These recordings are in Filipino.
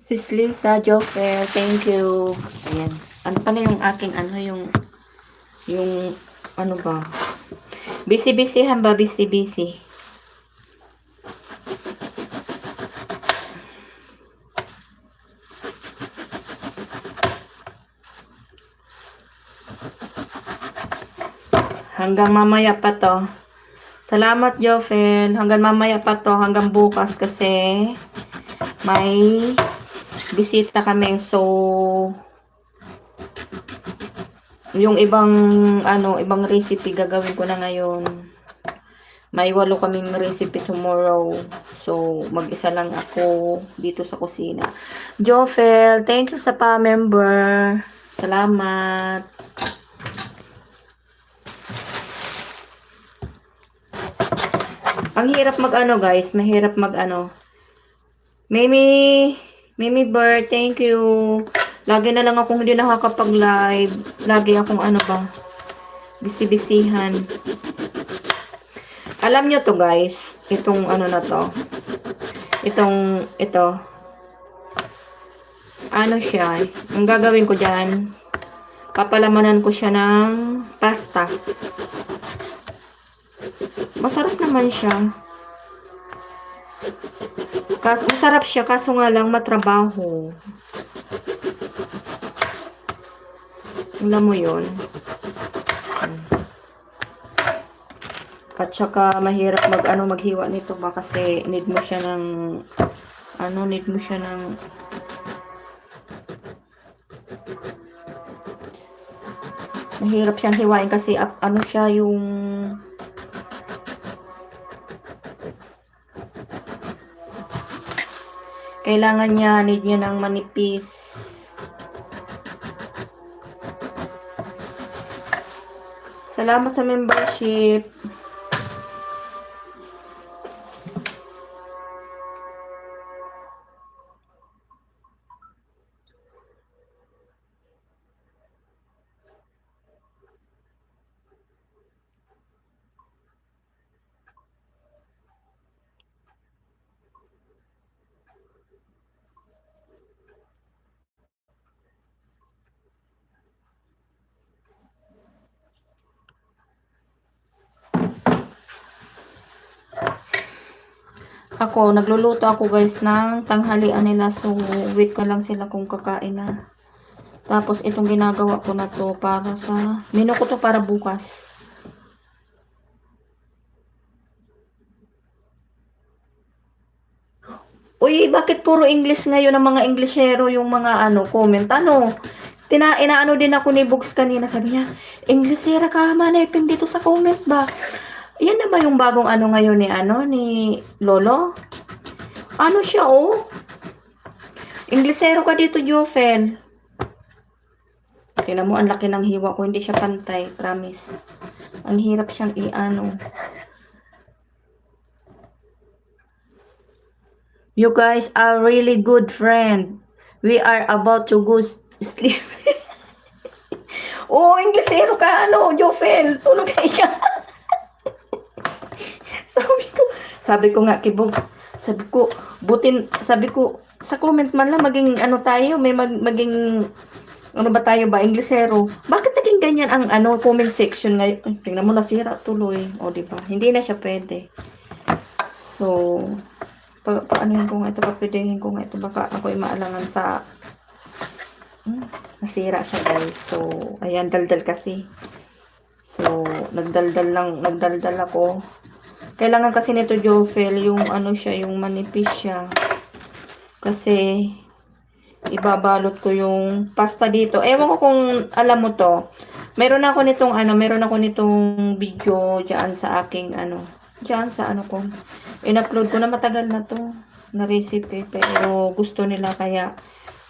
Sis Lisa, Jofer, thank you. Ayan. Ano pala yung aking yung, ano ba? Busy-busyhan ba? Busy-busy. Hanggang mamaya pa to. Salamat, Jofel. Hanggang mamaya pa to. Hanggang bukas kasi may bisita kami. So, yung ibang recipe gagawin ko na ngayon. May 8 kaming recipe tomorrow. So, mag-isa lang ako dito sa kusina. Jofel, thank you sa pa-member. Salamat. Ang hirap mag-ano, guys. Mahirap mag-ano. Mimi Bird, thank you. Lagi na lang akong hindi nakakapag-live. Lagi akong ano ba, busy-busyhan. Alam nyo to, guys. Itong ano na to. Ito. Ano siya? Ang gagawin ko dyan, papalamanan ko siya ng pasta. Masarap naman siya. Masarap siya, kaso nga lang matrabaho. Alam mo yun. At saka mahirap maghiwa nito ba kasi need mo siya ng mahirap siyang hiwain kasi ano siya yung kailangan need niya ng manipis. Salamat sa membership. Nagluluto ako guys ng tanghalian nila. So, wait ko lang sila kung kakain na. Tapos, itong ginagawa ko na to para sa, menu ko to para bukas. Uy, bakit puro English ngayon ang mga Englishero yung mga comment? Inaano din ako ni Bugs kanina. Sabi niya, Englishera ka maniping dito sa comment ba? Yan na ba yung bagong ngayon ni Lolo? Ano siya Inglesero ka dito, Jofel. Tingnan mo, ang laki ng hiwa ko. Hindi siya pantay, promise. Ang hirap siyang You guys are really good friend. We are about to go sleep. Inglesero ka, Jofel. Tulog ka. Sabi ko nga kay Bogs, sabi ko, sa comment man lang maging tayo, may maging ba tayo ba, Inglesero. Bakit naging ganyan ang comment section ngayon? Ay, tingnan mo, nasira tuloy. Diba? Hindi na siya pwede. So, paanohin ko nga ito, papidihin ko nga ito, baka ako'y maalangan sa nasira siya guys. So, ayan, daldal kasi. So, nagdaldal ako. Kailangan kasi nito, Jofel, yung siya, yung manipis siya. Kasi, ibabalot ko yung pasta dito. Ewan ko kung alam mo to. Meron ako nitong video diyan sa aking diyan sa ko. In-upload ko na, matagal na to na recipe, pero gusto nila kaya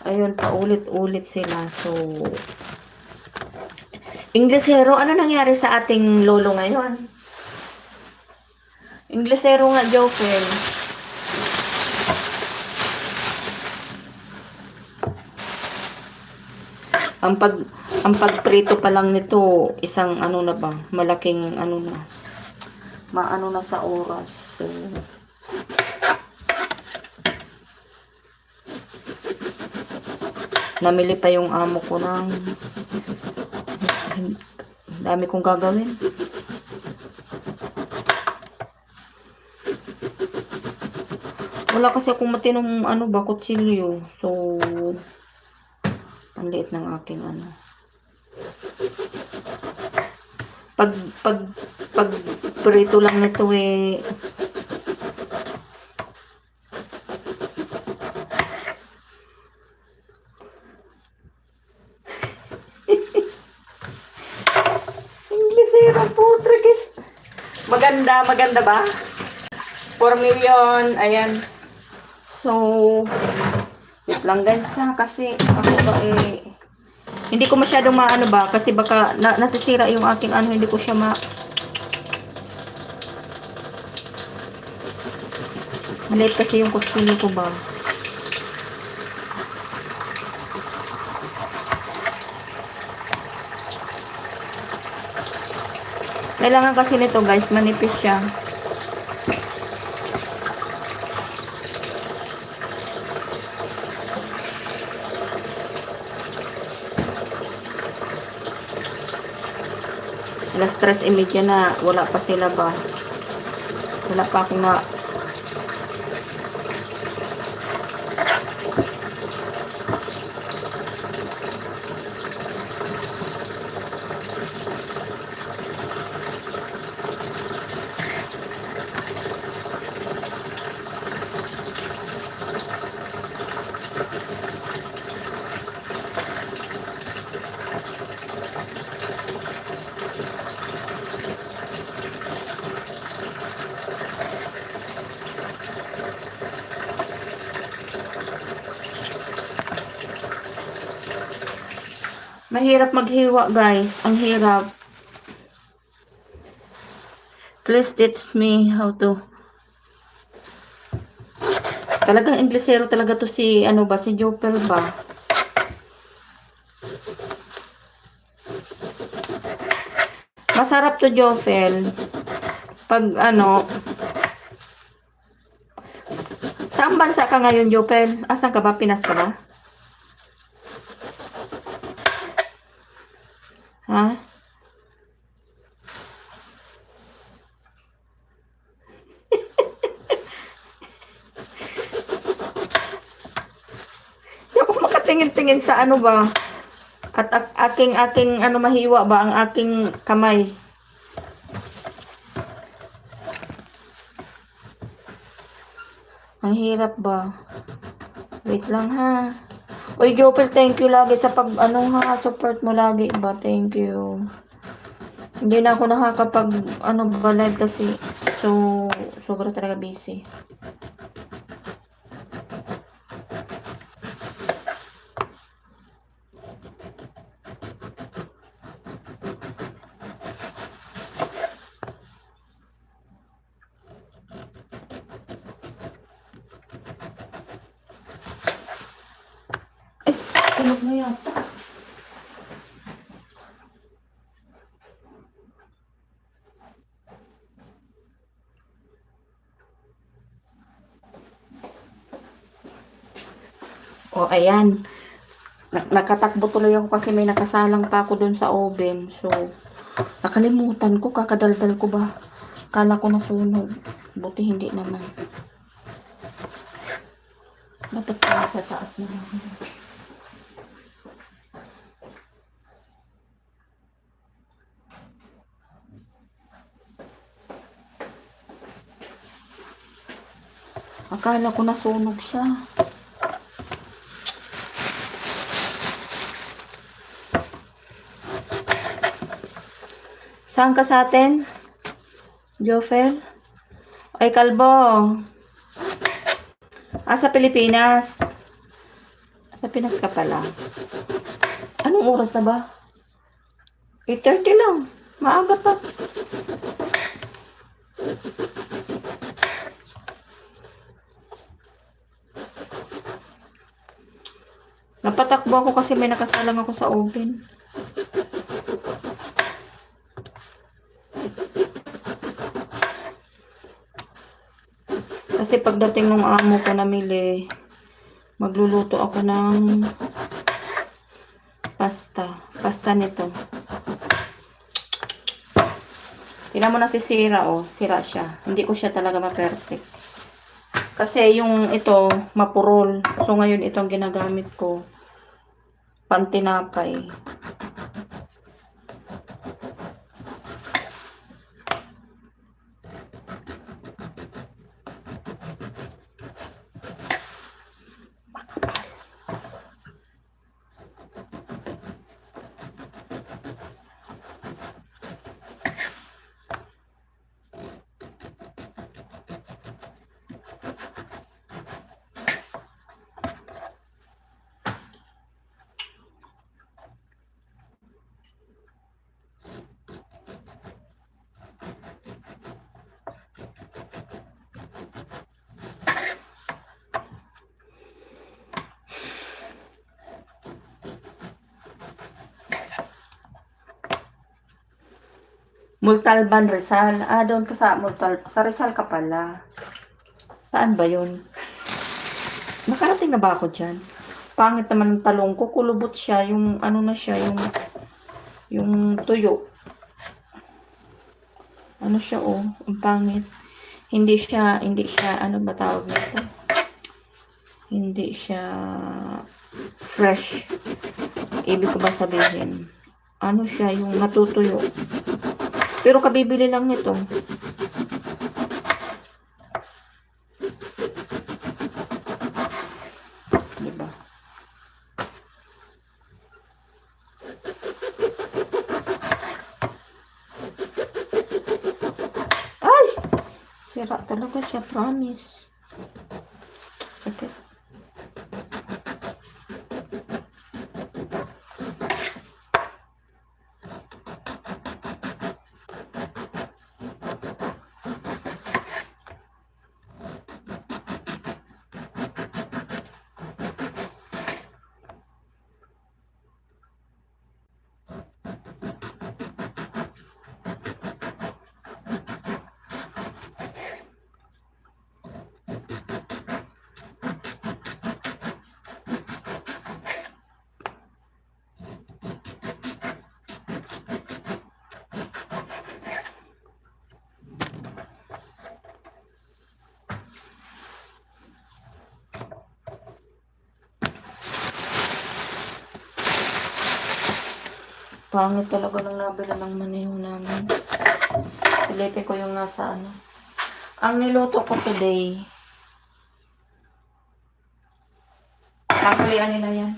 ayun, paulit-ulit sila. So, Inglesero, ano nangyari sa ating lolo ngayon? Inglesero nga, Jofel. Ang pagprito pa lang nito, isang na ba, malaking na. Maano na sa oras. So, namili pa yung amo ko ng dami kong gagawin. Wala kasi akong matinong kutsilyo. So, ang liit ng aking Pag prito lang nito eh. Inglesero po, trikis. Maganda ba? 4 million, ayan. So, wait lang guys ha, kasi ako ba hindi ko masyadong kasi baka nasisira yung aking hindi ko siya maliit kasi yung kutsilyo ko ba. Kailangan kasi nito guys, manipis siya. Alas 3:30 na, wala pa sila ba? Wala pa akong mahirap maghiwa guys. Ang hirap. Please teach me how to. Talagang Inglesero talaga to si si Jopel ba? Masarap to Jopel. Pag saan bansa ka ngayon Jopel? Asan ka ba? Pinas ka ba? Ha? Hindi ako makatingin-tingin sa ba? At aking mahiwa ba ang aking kamay? Ang hirap ba? Wait lang ha. Uy, Jopel, thank you lagi sa support mo lagi ba? Thank you. Hindi na ako nakakapag ba live kasi. So, sobra talaga busy. Tulog na yata. O, ayan. Nakatakbo tuloy ako kasi may nakasalang pa ako dun sa oven. So, nakalimutan ko. Kakadaldal ko ba? Kala ko nasunog. Buti hindi naman. Dapat pa sa taas na lang. Akala ko nasunog siya. Saan ka sa atin? Jofel? Ay, kalbo. Sa Pilipinas. Sa Pinas ka pala. Anong oras na ba? 8:30 lang. Maaga pa. Napatakbo ako kasi may nakasalang ako sa oven. Kasi pagdating ng amo ko namili, magluluto ako ng Pasta nito. Tingnan mo, nasisira, oh. Sira siya. Hindi ko siya talaga ma-perfect. Kasi yung ito, mapurol. So, ngayon ito ang ginagamit ko. Pantinapay. Multalban, Rizal. Ah, doon ka sa sa Rizal ka pala. Saan ba yun? Nakarating na ba ako dyan? Pangit naman ng talong ko. Kulubot siya. Yung ano na siya. Yung tuyo. Ano siya, oh. Ang pangit. Hindi siya, ano ba tawag nito? Hindi siya fresh. Ibig ko ba sabihin? Ano siya, yung natutuyo. Pero kabibili lang nito. Diba? Ay! Sira talaga siya, promise. Sakit. Pangit talaga nang nabila ng maniho namin. Pilipin ko yung nasa ano. Ang niluto ko today, kakulian nila yan.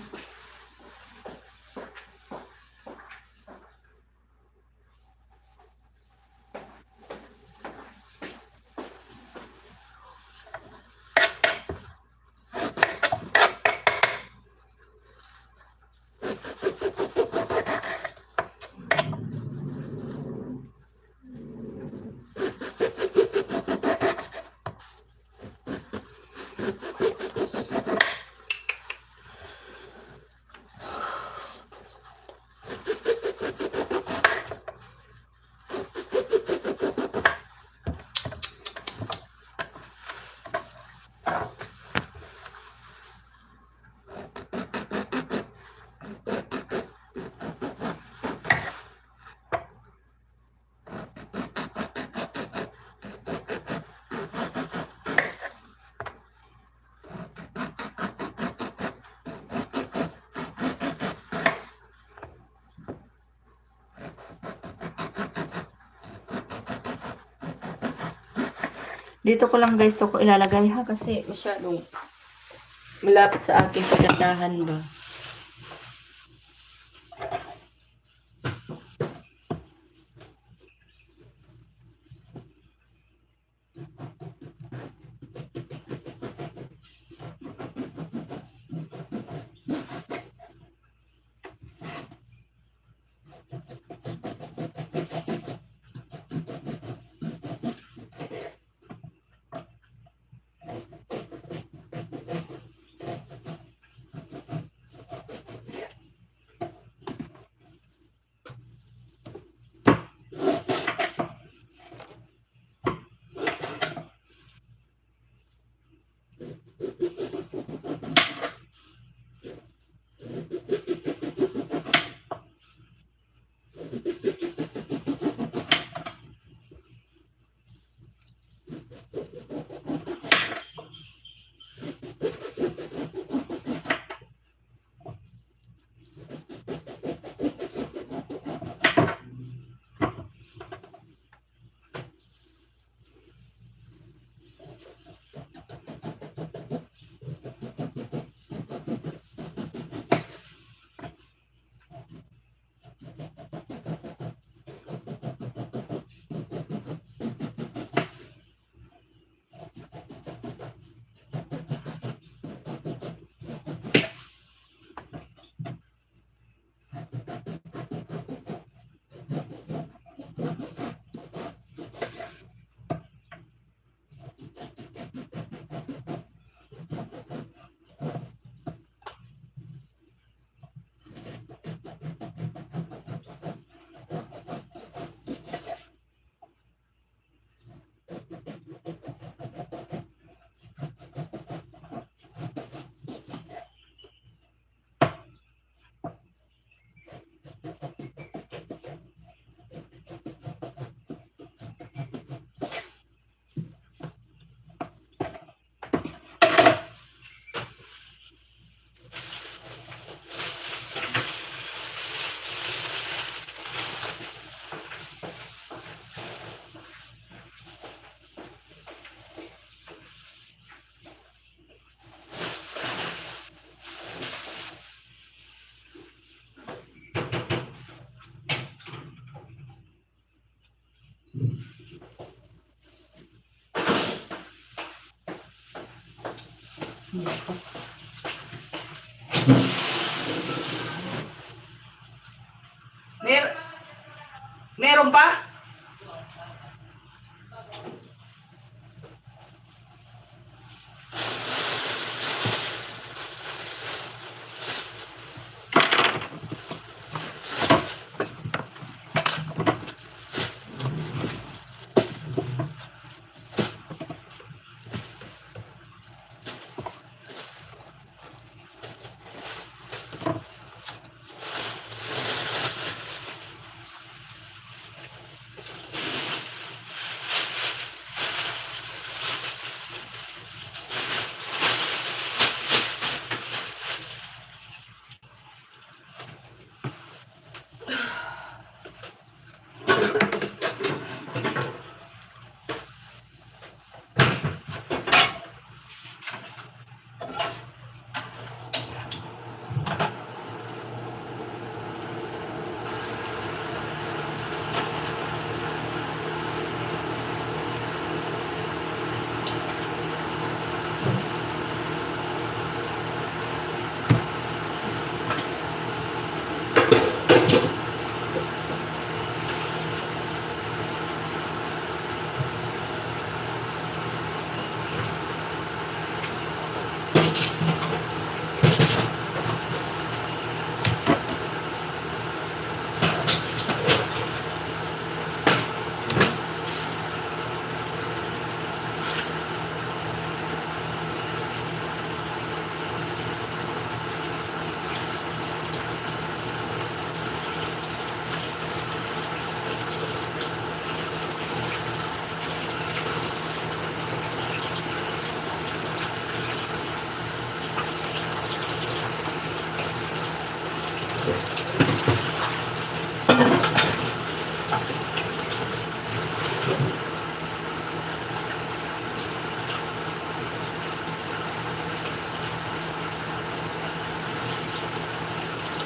Dito ko lang guys to ko ilalagay ha kasi masyadong malapit sa aking pagandahan ba. Mer meron pa?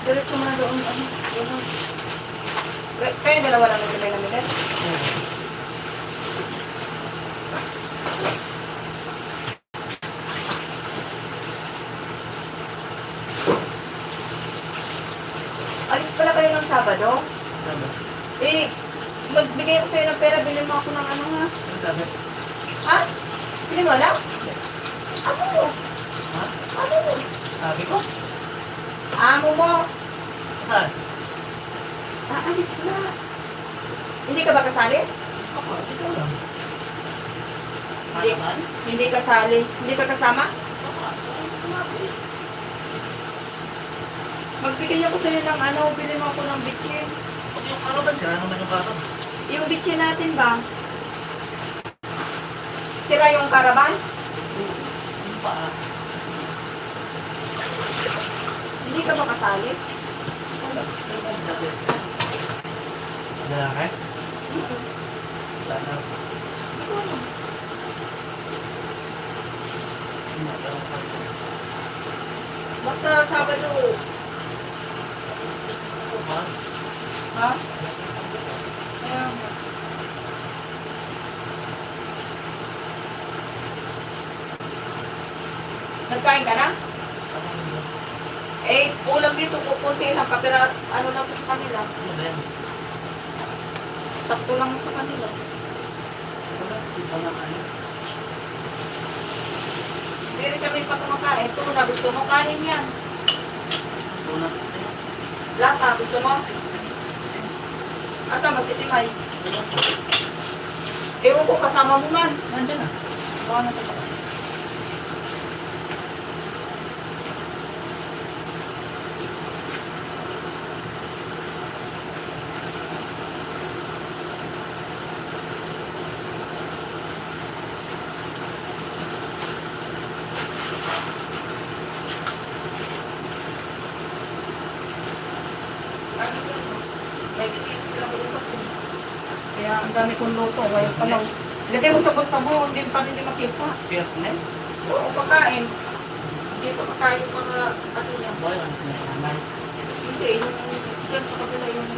Diretso mo na doon. Kayo dalawa lang nagbigay ng bilet? Alis pala kayo ng Sabado? Sabado. Eh, magbigay ko sa'yo ng pera, bilhin mo ako ng ano ha? Sabi. Ha? Bilhin mo lang? Amo mo? Ha? Amo mo? Sabi ko? Amo mo? Saan? Aalis na. Hindi ka ba kasali? Ako, ikaw lang. Hindi. Saan? Hindi kasali. Hindi ka kasama? Magbigay ako sa'yo ng ano, bilhin mo ako ng bitchin. Huwag yung karo ba? Sira naman yung karo. Yung bitchin natin ba? Sira yung karaban? Yung paa. Hindi ka ba kasali? Lalaki? Sana. Hindi ko alam. Basta Sabado. Mas? Ha? Kaya nga. Nagkain ka na? Eh, ulam dito, kukunti lang. Kapira, ano lang po sa kanila. Ano ba yan? Sakto lang sa kanila. Iba nga ano? Meron kami pa kumakain. Tuna, gusto mo kanin yan. Tuna. Lata, gusto mo? Kasama si Timay. Ewan ko, kasama mo man. Nandiyan na. Baka na ito. May bisita sila ko bukas eh. Kaya ang dami kong luto. Kaya pa lang. Lagay mo sa bulsa mo, hindi pa rin makita. Fairness? Oo, pagkain. Dito kakain yung mga ano niya. Boy, ano naman? Hindi, yung dyan sa kabila yung...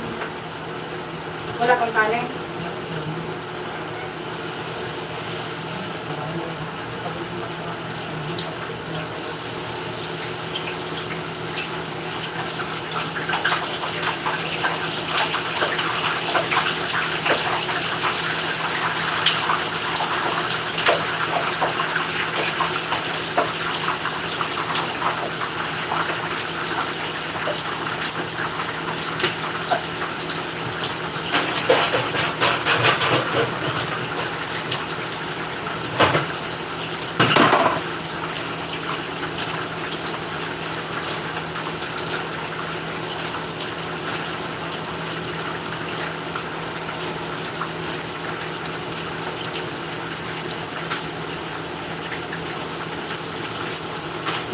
Wala kang kanin?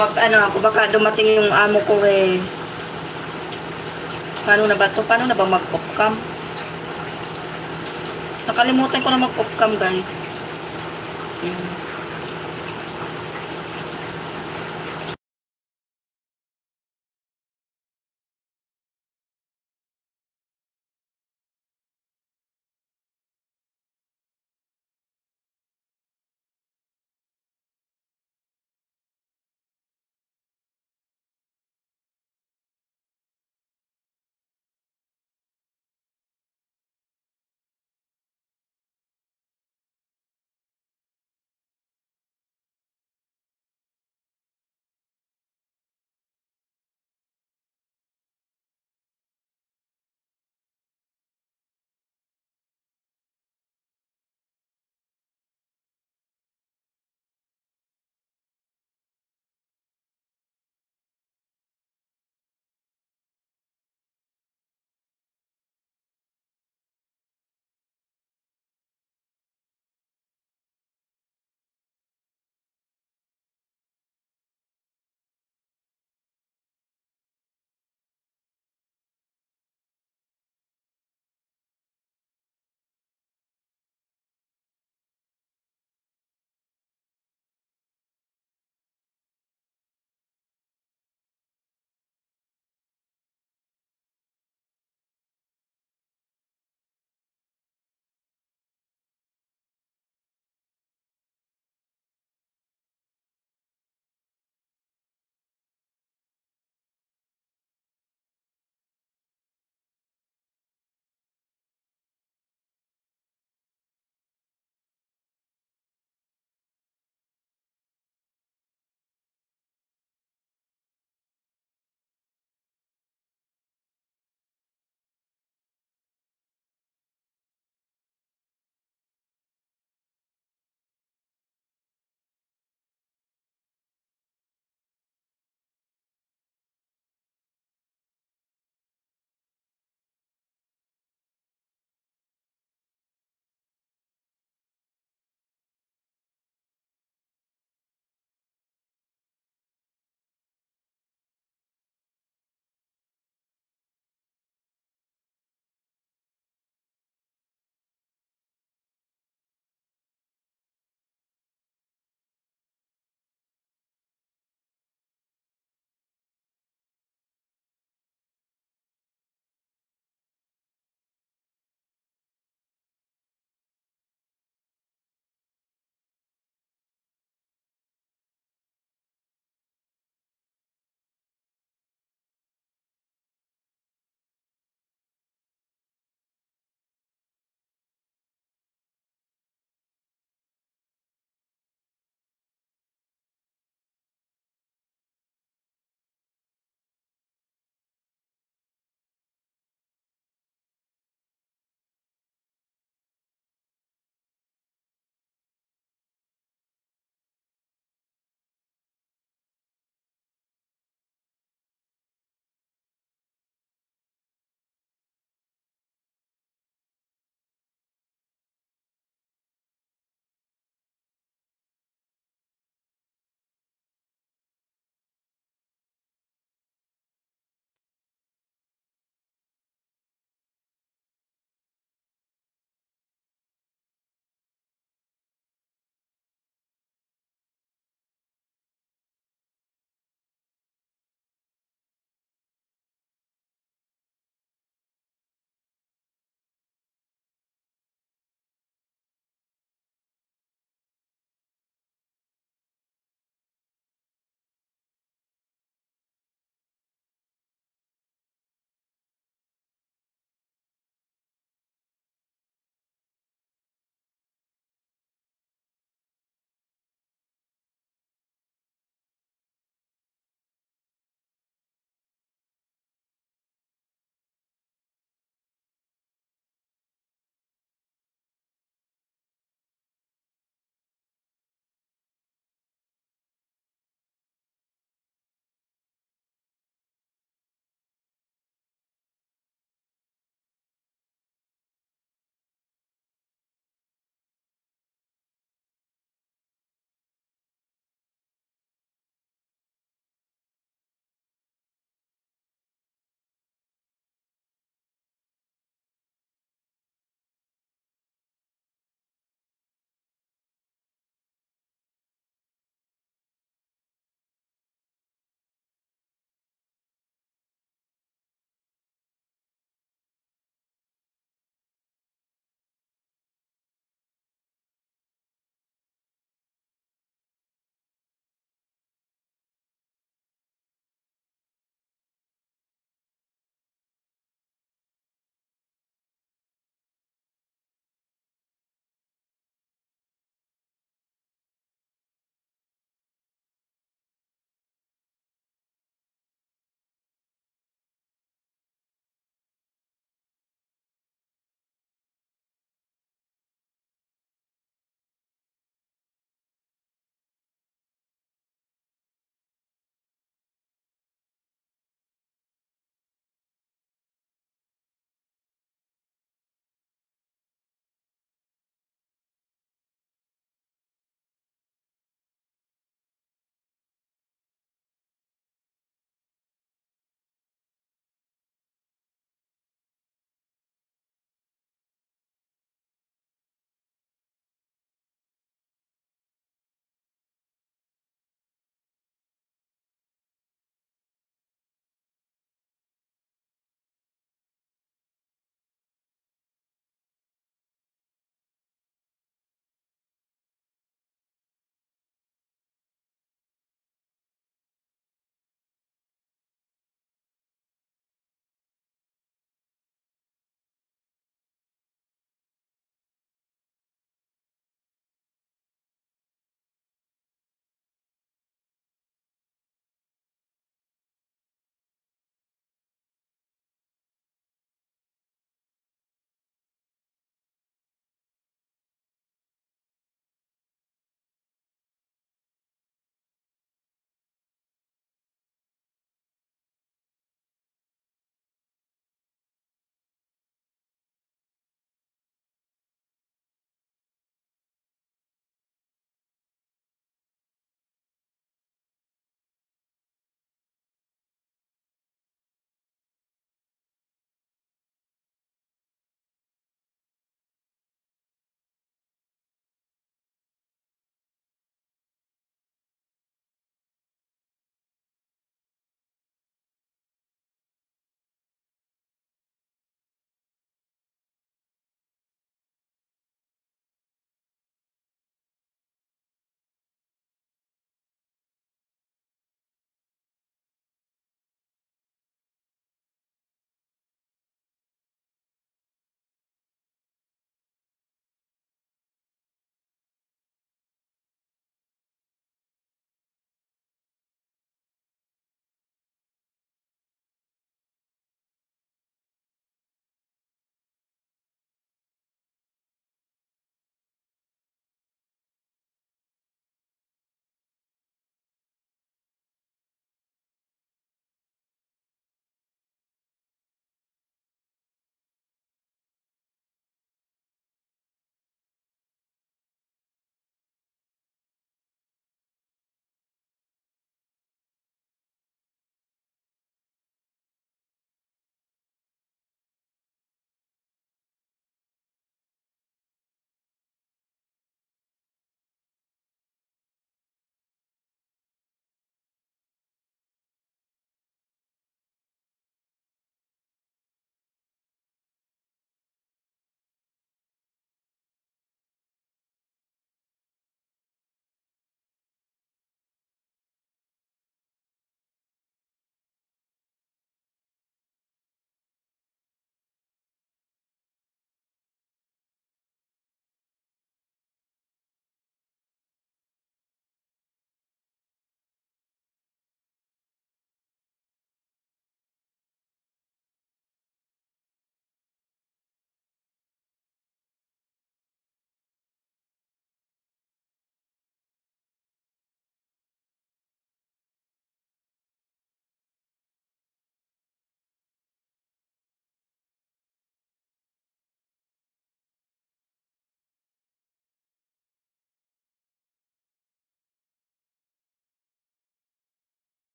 Mag ano ako, baka dumating yung amo ko eh. Paano na ba to? Paano na ba mag-off cam? Nakalimutan ko na mag-off cam, guys.